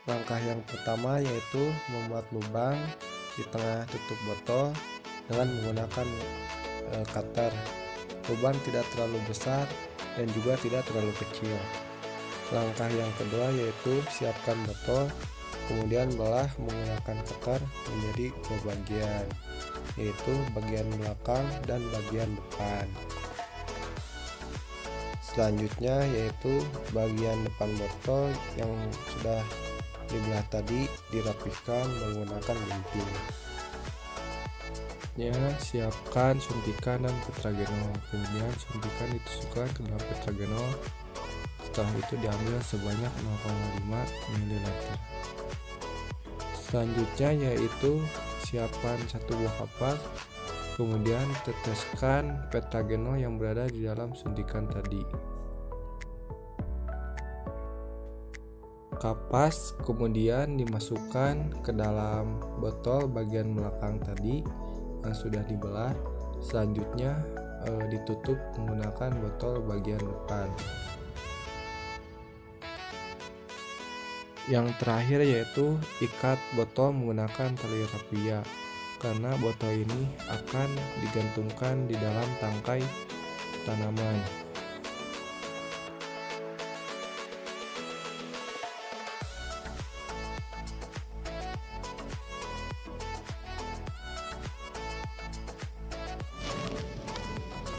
Langkah yang pertama yaitu membuat lubang di tengah tutup botol dengan menggunakan cutter. Lubang tidak terlalu besar dan juga tidak terlalu kecil. Langkah yang kedua yaitu siapkan botol, kemudian belah menggunakan cutter menjadi dua bagian, yaitu bagian belakang dan bagian depan. Selanjutnya yaitu bagian depan botol yang sudah dibelah tadi dirapihkan menggunakan gunting. Ya, siapkan suntikan dan tetragenol. Kemudian suntikan ditusukkan ke dalam tetragenol. Setelah itu diambil sebanyak 0,5 ml. Selanjutnya yaitu siapkan satu buah kapas. Kemudian teteskan tetragenol yang berada di dalam suntikan tadi. Kapas kemudian dimasukkan ke dalam botol bagian belakang tadi yang sudah dibelah. Selanjutnya ditutup menggunakan botol bagian depan. Yang terakhir yaitu ikat botol menggunakan tali rapia, karena botol ini akan digantungkan di dalam tangkai tanaman.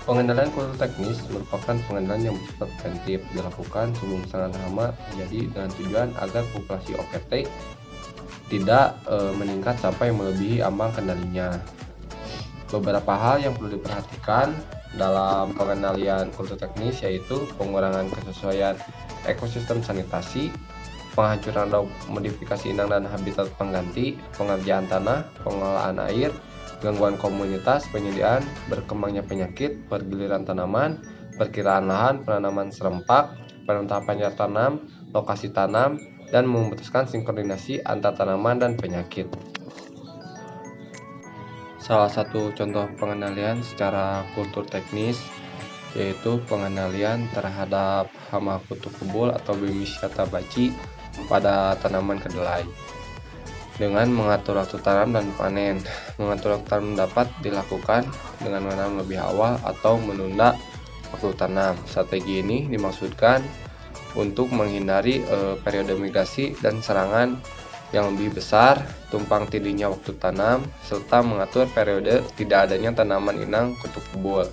Pengendalian kultur teknis merupakan pengendalian yang bersifat preventif, dilakukan sebelum serangan hama terjadi dengan tujuan agar populasi OPT tidak meningkat sampai melebihi ambang kendalinya. Beberapa hal yang perlu diperhatikan dalam pengendalian kultur teknis yaitu pengurangan kesesuaian ekosistem sanitasi, penghancuran atau modifikasi inang dan habitat pengganti, pengerjaan tanah, pengelolaan air, gangguan komunitas, penyediaan berkembangnya penyakit, pergiliran tanaman, perkiraan lahan, penanaman serempak, penetapan jarak tanam, lokasi tanam, dan memutuskan sinkronisasi antar tanaman dan penyakit. Salah satu contoh pengendalian secara kultur teknis yaitu pengendalian terhadap hama kutu kebul atau Bemisia tabaci pada tanaman kedelai. Dengan mengatur waktu tanam dan panen. Mengatur waktu tanam dapat dilakukan dengan menanam lebih awal atau menunda waktu tanam. Strategi ini dimaksudkan untuk menghindari periode migrasi dan serangan yang lebih besar, tumpang tindihnya waktu tanam, serta mengatur periode tidak adanya tanaman inang kutu kebul.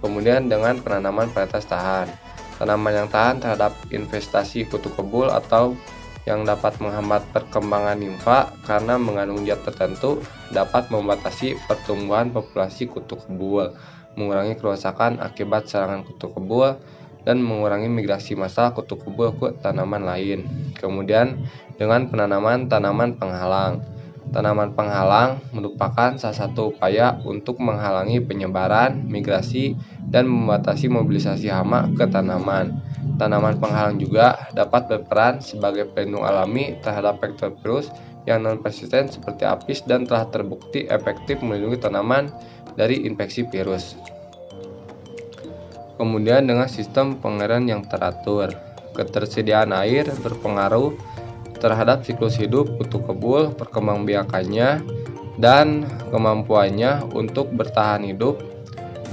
Kemudian dengan penanaman varietas tahan. Tanaman yang tahan terhadap investasi kutu kebul atau yang dapat menghambat perkembangan nimfa karena mengandung zat tertentu dapat membatasi pertumbuhan populasi kutu kebul, mengurangi kerusakan akibat serangan kutu kebul, dan mengurangi migrasi massal kutu kebul ke tanaman lain. Kemudian dengan penanaman tanaman penghalang. Tanaman penghalang merupakan salah satu upaya untuk menghalangi penyebaran, migrasi, dan membatasi mobilisasi hama ke tanaman. Tanaman penghalang juga dapat berperan sebagai pelindung alami terhadap vektor virus yang non-persisten seperti apis dan telah terbukti efektif melindungi tanaman dari infeksi virus. Kemudian dengan sistem pengairan yang teratur, ketersediaan air berpengaruh terhadap siklus hidup kutu kebul, perkembangbiakannya, dan kemampuannya untuk bertahan hidup.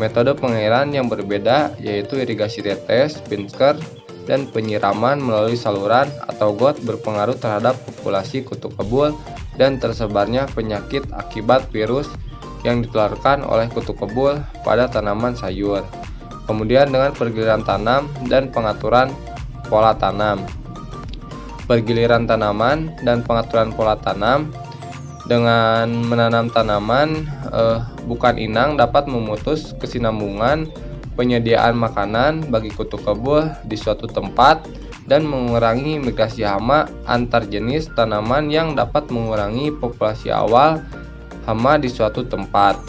Metode pengairan yang berbeda yaitu irigasi tetes, sprinkler, dan penyiraman melalui saluran atau got berpengaruh terhadap populasi kutu kebul dan tersebarnya penyakit akibat virus yang ditularkan oleh kutu kebul pada tanaman sayur. Kemudian dengan pergiliran tanam dan pengaturan pola tanam. Pergiliran tanaman dan pengaturan pola tanam. Dengan menanam tanaman bukan inang dapat memutus kesinambungan penyediaan makanan bagi kutu kebul di suatu tempat dan mengurangi migrasi hama antar jenis tanaman yang dapat mengurangi populasi awal hama di suatu tempat.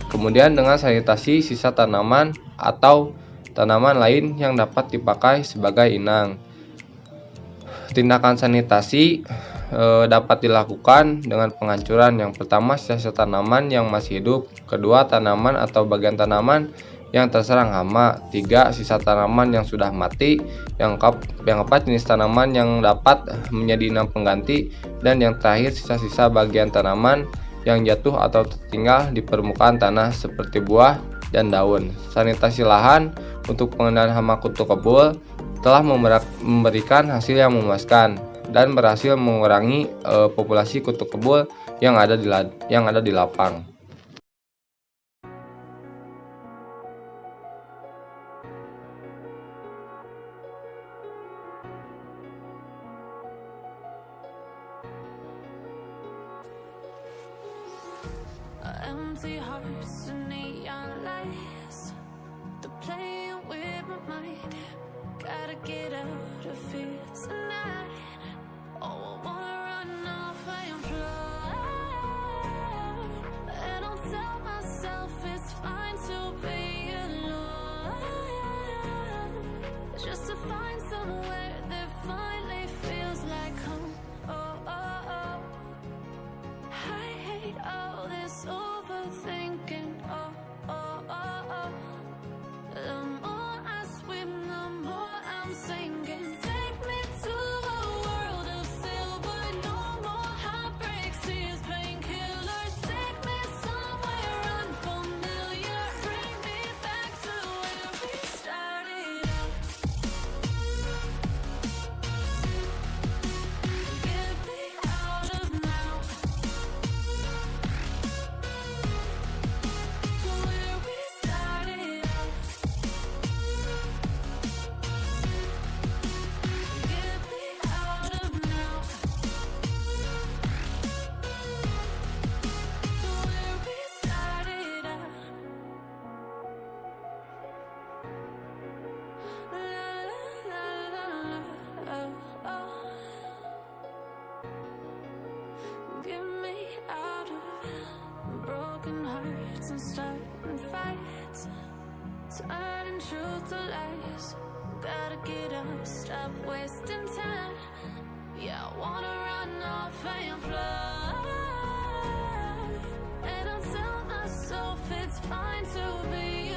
Kemudian dengan sanitasi sisa tanaman atau tanaman lain yang dapat dipakai sebagai inang. Tindakan sanitasi dapat dilakukan dengan penghancuran. Yang pertama, sisa tanaman yang masih hidup. Kedua, tanaman atau bagian tanaman yang terserang hama. 3. Sisa tanaman yang sudah mati. Yang keempat, jenis tanaman yang dapat menjadi inang pengganti. Dan yang terakhir, sisa-sisa bagian tanaman yang jatuh atau tertinggal di permukaan tanah seperti buah dan daun. Sanitasi lahan untuk pengendalian hama kutu kebul telah memberikan hasil yang memuaskan dan berhasil mengurangi populasi kutu kebul yang ada di lapang. Empty hearts and neon lights, they're playing with my mind. Gotta get out of here tonight. Oh, I wanna run off and fly, and I'll tell myself it's fine to be alone, just to find somewhere that finally feels like home. Oh, oh, oh. I hate all this overthinking. Oh, oh, oh, oh. The more I swim, the more I'm sinking. Take me to a world of silver. No more heartbreaks, tears, painkillers. Take me somewhere unfamiliar. Bring me back to where we started out. Get me out of now. To where we started out. Get me out of now. To where we started out. La la la la, oh, oh. Get me out of broken hearts and starting fights, turning truth to lies. Gotta get up, stop wasting time. Yeah, I wanna run off and fly, and I'll tell myself it's fine to be